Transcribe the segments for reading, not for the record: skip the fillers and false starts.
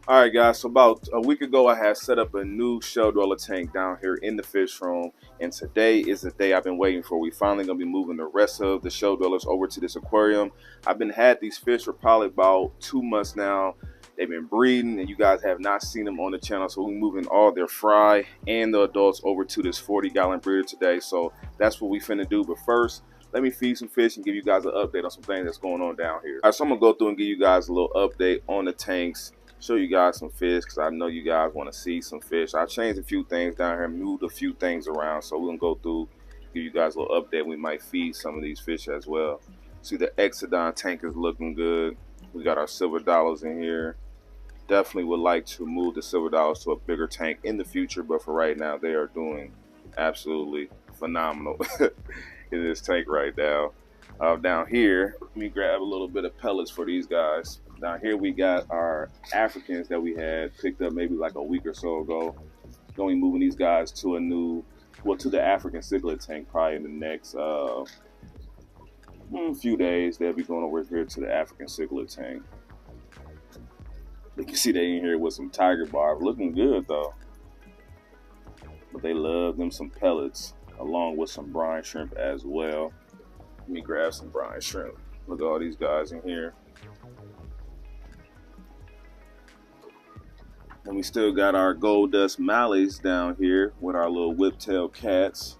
All right, guys. So about a week ago, I had set up a new shell dweller tank down here in the fish room, and today is the day I've been waiting for. We finally gonna be moving the rest of the shell dwellers over to this aquarium. I've been had these fish for probably about 2 months now. They've been breeding, and you guys have not seen them on the channel. So we're moving all their fry and the adults over to this 40-gallon breeder today. So that's what we finna do. But first, let me feed some fish and give you guys an update on some things that's going on down here. All right, so I'm gonna go through and give you guys a little update on the tanks, show you guys some fish because I know you guys want to see some fish. I changed a few things down here, moved a few things around, so we're gonna go through, give you guys a little update. We might feed some of these fish as well. See, the Exodon tank is looking good. We got our silver dollars in here. Definitely would like to move the silver dollars to a bigger tank in the future, but for right now they are doing absolutely phenomenal in this tank right now. Down here, let me grab a little bit of pellets for these guys. Down here we got our Africans that we had picked up maybe like a week or so ago. Going to be moving these guys to a new, well, to the African cichlid tank probably in the next few days. They'll be going over here to the African cichlid tank. You can see they in here with some tiger barb, looking good though. But they love them some pellets along with some brine shrimp as well. Let me grab some brine shrimp. Look at all these guys in here. And we still got our gold dust mallees down here with our little whiptail cats.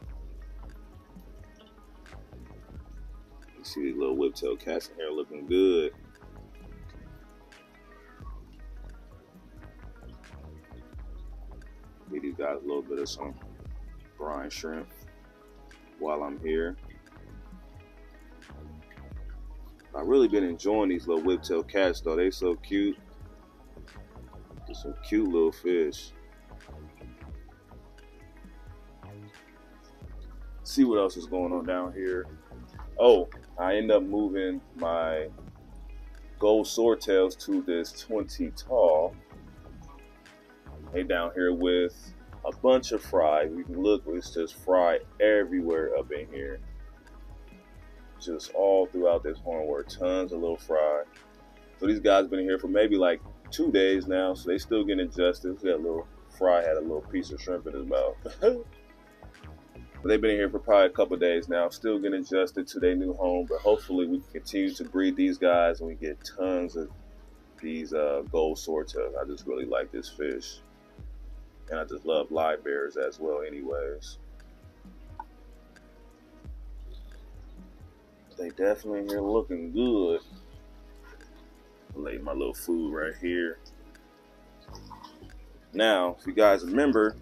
You see these little whiptail cats in here looking good. Give these guys a little bit of some brine shrimp while I'm here. I've really been enjoying these little whiptail cats though. They so cute. Just some cute little fish. See what else is going on down here. Oh, I end up moving my gold swordtails to this 20 tall. They down here with a bunch of fry. You can look, it's just fry everywhere up in here. Just all throughout this hornwort, tons of little fry. So these guys been here for maybe like 2 days now, so they still getting adjusted. See that little fry had a little piece of shrimp in his mouth. But they've been in here for probably a couple days now, still getting adjusted to their new home. But hopefully we can continue to breed these guys and we get tons of these gold swordtails. I just really like this fish. And I just love live bears as well anyways. They definitely in here looking good. I'll lay my little food right here. Now, if you guys remember,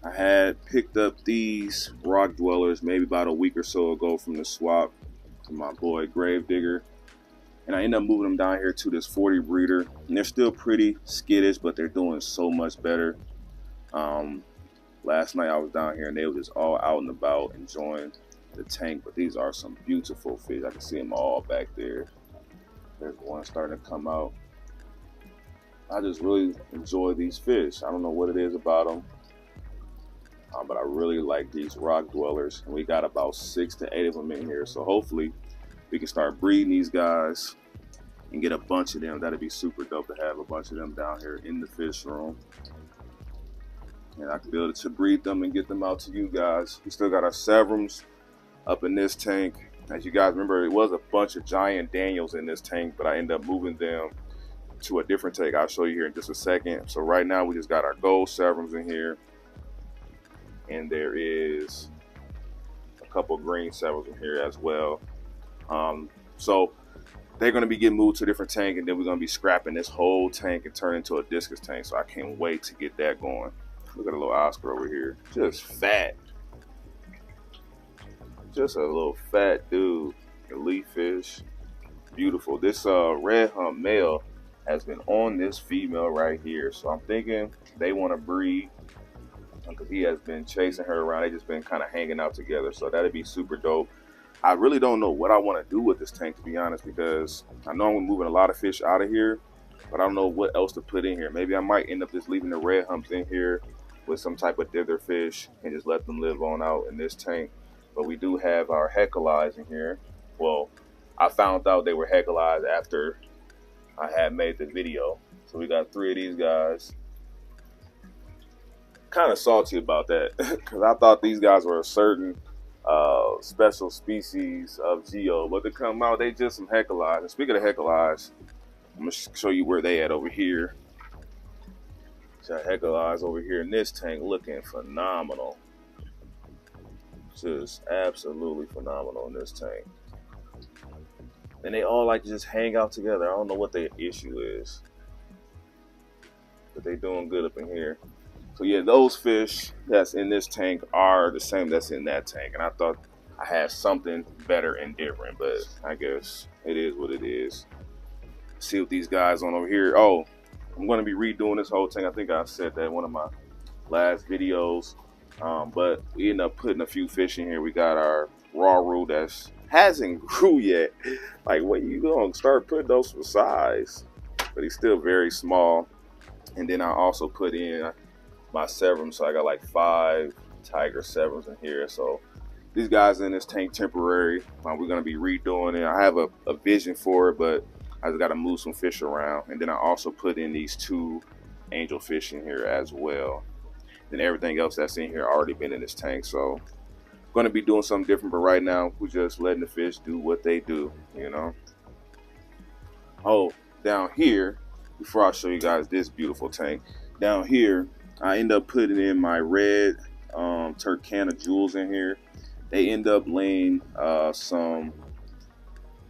I had picked up these rock dwellers maybe about a week or so ago from the swap from my boy Gravedigger. And I ended up moving them down here to this 40 breeder. And they're still pretty skittish, but they're doing so much better. Last night I was down here and they were just all out and about enjoying the tank. But these are some beautiful fish. I can see them all back there. There's one starting to come out. I just really enjoy these fish. I don't know what it is about them. But I really like these rock dwellers. And we got about 6 to 8 of them in here. So hopefully we can start breeding these guys and get a bunch of them. That'd be super dope to have a bunch of them down here in the fish room. And I can be able to breed them and get them out to you guys. We still got our Severums up in this tank. As you guys remember, it was a bunch of giant Daniels in this tank, but I ended up moving them to a different tank. I'll show you here in just a second. So right now we just got our gold Severums in here. And there is a couple green Severums in here as well. So they're going to be getting moved to a different tank, and then we're going to be scrapping this whole tank and turn into a discus tank. So I can't wait to get that going. Look at a little Oscar over here, just fat. Just a little fat dude. Elite fish, beautiful. This red hump male has been on this female right here, so I'm thinking they want to breed because he has been chasing her around. They just been kind of hanging out together, so that'd be super dope. I really don't know what I want to do with this tank, to be honest, because I know I'm moving a lot of fish out of here, but I don't know what else to put in here. Maybe I might end up just leaving the red humps in here with some type of dither fish and just let them live on out in this tank. But we do have our Heckleis in here. Well, I found out they were Heckleis after I had made the video. So So we got 3 of these guys. Kind of salty about that because I thought these guys were a certain special species of geo, but to come out, they just some heckalize. And speaking of heckalize, I'm gonna show you where they at over here. So heckalize over here in this tank, looking phenomenal. Just absolutely phenomenal in this tank. And they all like to just hang out together. I don't know what their issue is, but they doing good up in here. So yeah, those fish that's in this tank are the same that's in that tank. And I thought I had something better and different, but I guess it is what it is. See what these guys on over here. Oh, I'm going to be redoing this whole tank. I think I said that in one of my last videos. But we end up putting a few fish in here. We got our raw root that hasn't grew yet. Like, when you going to start putting those for size? But he's still very small. And then I also put in my severum, so I got like 5 tiger severums in here. So these guys in this tank temporary. We're going to be redoing it. I have a vision for it, but I just got to move some fish around. And then I also put in these 2 angel fish in here as well. And everything else that's in here already been in this tank. So going to be doing something different, but right now we're just letting the fish do what they do, you know. Oh, down here, before I show you guys this beautiful tank, down here I end up putting in my red Turkana jewels in here. They end up laying some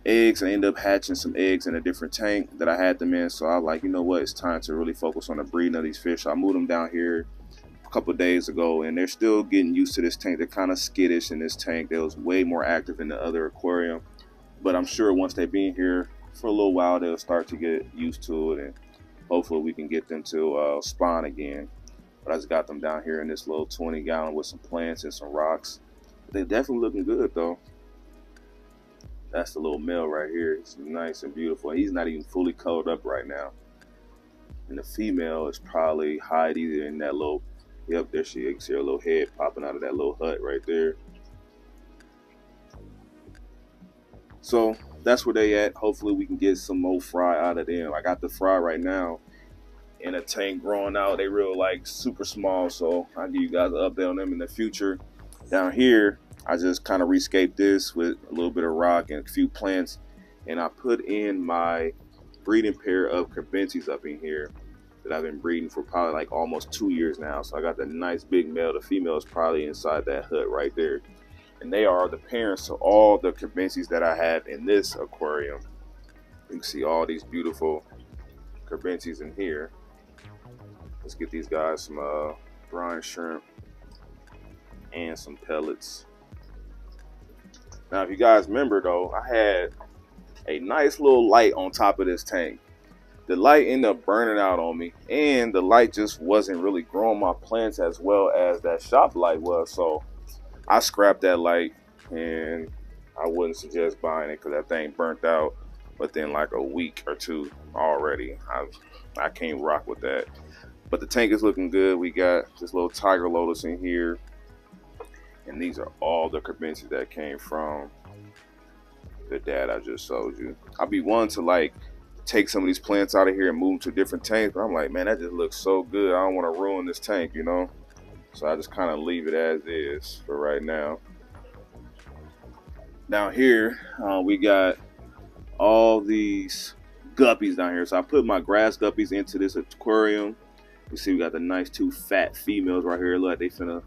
eggs. I end up hatching some eggs in a different tank that I had them in. So I like, you know what, it's time to really focus on the breeding of these fish. So I moved them down here a couple of days ago, and they're still getting used to this tank. They're kind of skittish in this tank. They was way more active in the other aquarium, but I'm sure once they've been here for a little while, they'll start to get used to it, and hopefully we can get them to spawn again. But I just got them down here in this little 20-gallon with some plants and some rocks. They're definitely looking good though. That's the little male right here. It's nice and beautiful. He's not even fully colored up right now. And the female is probably hide either in that little, yep, there she is. You can see her little head popping out of that little hut right there. So that's where they at. Hopefully we can get some more fry out of them. I got the fry right now in a tank growing out. They real like super small, so I'll give you guys an update on them in the future. Down here, I just kind of rescaped this with a little bit of rock and a few plants, and I put in my breeding pair of Carbensis up in here that I've been breeding for probably like almost 2 years now. So I got the nice big male. The female is probably inside that hut right there, and they are the parents to all the Carbensis that I have in this aquarium. You can see all these beautiful Carbensis in here. Let's get these guys some brine shrimp and some pellets. Now, if you guys remember though, I had a nice little light on top of this tank. The light ended up burning out on me, and the light just wasn't really growing my plants as well as that shop light was. So I scrapped that light, and I wouldn't suggest buying it because that thing burnt out within like a week or 2 already. I can't rock with that. But the tank is looking good. We got this little tiger lotus in here, and these are all the Carbensis that came from the dad I just showed you. I'll be one to like take some of these plants out of here and move them to different tanks, but I'm like, man, that just looks so good. I don't want to ruin this tank, you know? So I just kind of leave it as is for right now. Down here, we got all these guppies down here. So I put my grass guppies into this aquarium. You see we got the nice 2 fat females right here. Look, they finna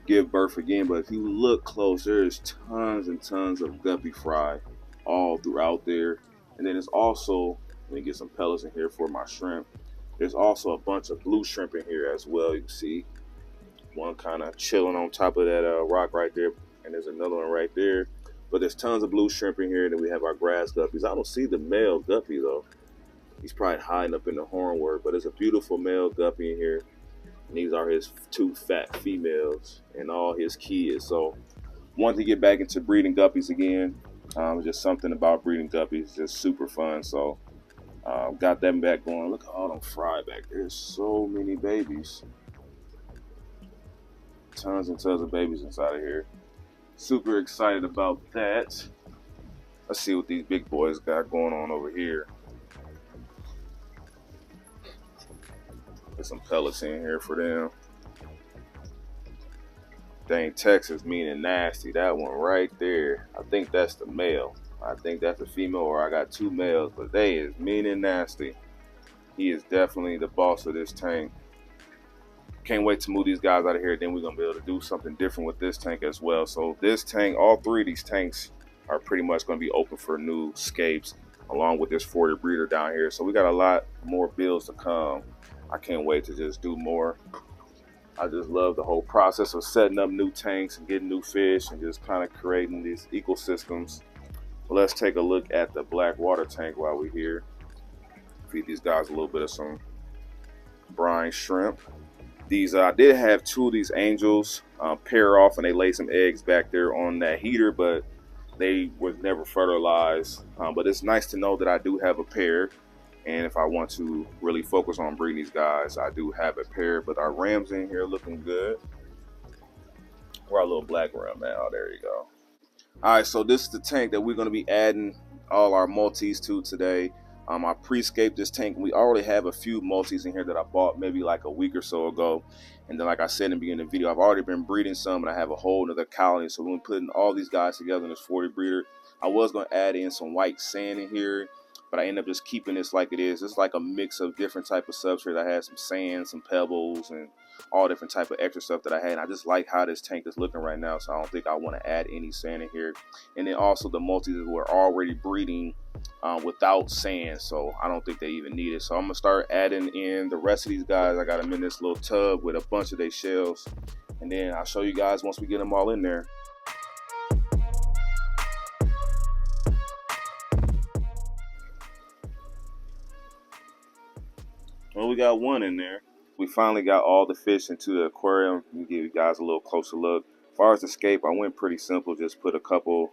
give birth again. But if you look close, there's tons and tons of guppy fry all throughout there. And then there's also, let me get some pellets in here for my shrimp. There's also a bunch of blue shrimp in here as well. You can see one kind of chilling on top of that rock right there, and there's another one right there. But there's tons of blue shrimp in here. Then we have our grass guppies. I don't see the male guppy though. He's probably hiding up in the hornwork, but there's a beautiful male guppy in here. And these are his 2 fat females and all his kids. So wanted to get back into breeding guppies again. Just something about breeding guppies, just super fun. So got them back going. Look at all them fry back there. There's so many babies. Tons and tons of babies inside of here. Super excited about that. Let's see what these big boys got going on over here. Put some pellets in here for them. Dang, Texas meaning nasty. That one right there. I think that's the male. I think that's the female, or I got two males, but they is mean and nasty. He is definitely the boss of this tank. Can't wait to move these guys out of here. Then we're gonna be able to do something different with this tank as well. So this tank, all three of these tanks are pretty much gonna be open for new scapes, along with this 40 breeder down here. So we got a lot more builds to come. I can't wait to just do more. I just love the whole process of setting up new tanks and getting new fish and just kind of creating these ecosystems. So let's take a look at the black water tank while we're here. Feed these guys a little bit of some brine shrimp. These I did have two of these angels pair off, and they laid some eggs back there on that heater, but they was never fertilized. But it's nice to know that I do have a pair. And if I want to really focus on breeding these guys, I do have a pair. But our rams in here looking good. Where our little black ram at? Oh, there you go. All right, so this is the tank that we're going to be adding all our multis to today. I pre-scaped this tank. We already have a few multis in here that I bought maybe like a week or so ago. And then like I said in the beginning of the video, I've already been breeding some, and I have a whole nother colony. So when putting all these guys together in this 40 breeder, I was going to add in some white sand in here, but I ended up just keeping this like it is. It's like a mix of different type of substrate. I had some sand, some pebbles, and all different type of extra stuff that I had. And I just like how this tank is looking right now, so I don't think I want to add any sand in here. And then also the multis were already breeding without sand, so I don't think they even need it. So I'm gonna start adding in the rest of these guys. I got them in this little tub with a bunch of their shells, and then I'll show you guys once we get them all in there. Well, we got one in there. We finally got all the fish into the aquarium. Let me give you guys a little closer look. As far as the scape, I went pretty simple. Just put a couple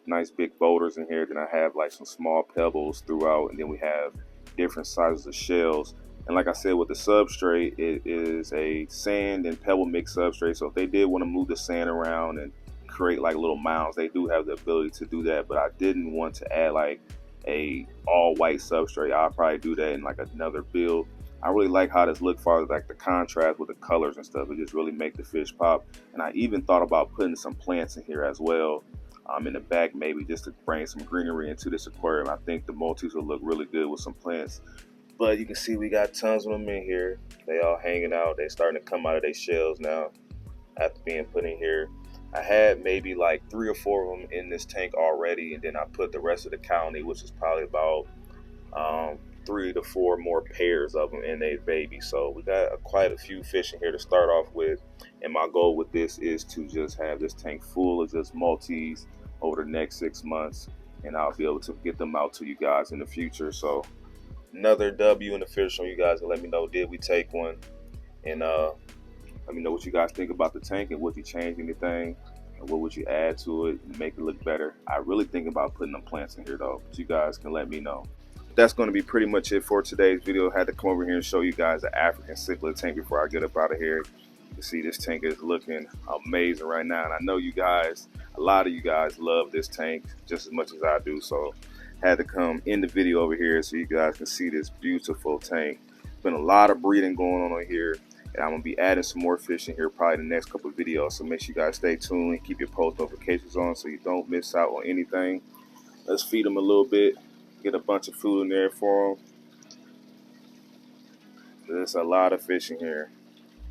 nice big boulders in here. Then I have like some small pebbles throughout, and then we have different sizes of shells. And like I said, with the substrate, it is a sand and pebble mix substrate. So if they did want to move the sand around and create like little mounds, they do have the ability to do that. But I didn't want to add like a all white substrate. I'll probably do that in like another build. I really like how this looks, far as like the contrast with the colors and stuff. It just really make the fish pop. And I even thought about putting some plants in here as well, in the back maybe, just to bring some greenery into this aquarium. I think the multis will look really good with some plants. But you can see we got tons of them in here. They all hanging out. They starting to come out of their shells now after being put in here. I had maybe like 3 or 4 of them in this tank already, and then I put the rest of the colony, which is probably about 3 to 4 more pairs of them in their baby. So we got quite a few fish in here to start off with, and my goal with this is to just have this tank full of just multis over the next 6 months, and I'll be able to get them out to you guys in the future. So another W in the fish room. You guys can let me know, did we take one? And let me know what you guys think about the tank, and would you change anything, and what would you add to it and make it look better. I really think about putting them plants in here though, but you guys can let me know. That's going to be pretty much it for today's video. I had to come over here and show you guys the African cichlid tank before I get up out of here. You can see this tank is looking amazing right now, and I know you guys, a lot of you guys love this tank just as much as I do, so had to come in the video over here so you guys can see this beautiful tank. Been a lot of breeding going on here, and I'm gonna be adding some more fish in here probably the next couple of videos, so make sure you guys stay tuned and keep your post notifications on so you don't miss out on anything. Let's feed them a little bit, get a bunch of food in there for them. There's a lot of fish in here,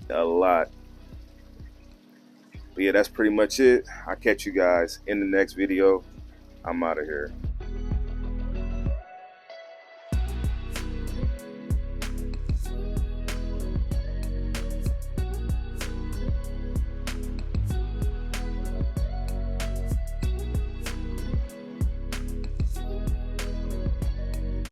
a lot. But yeah, that's pretty much it. I'll catch you guys in the next video. I'm out of here.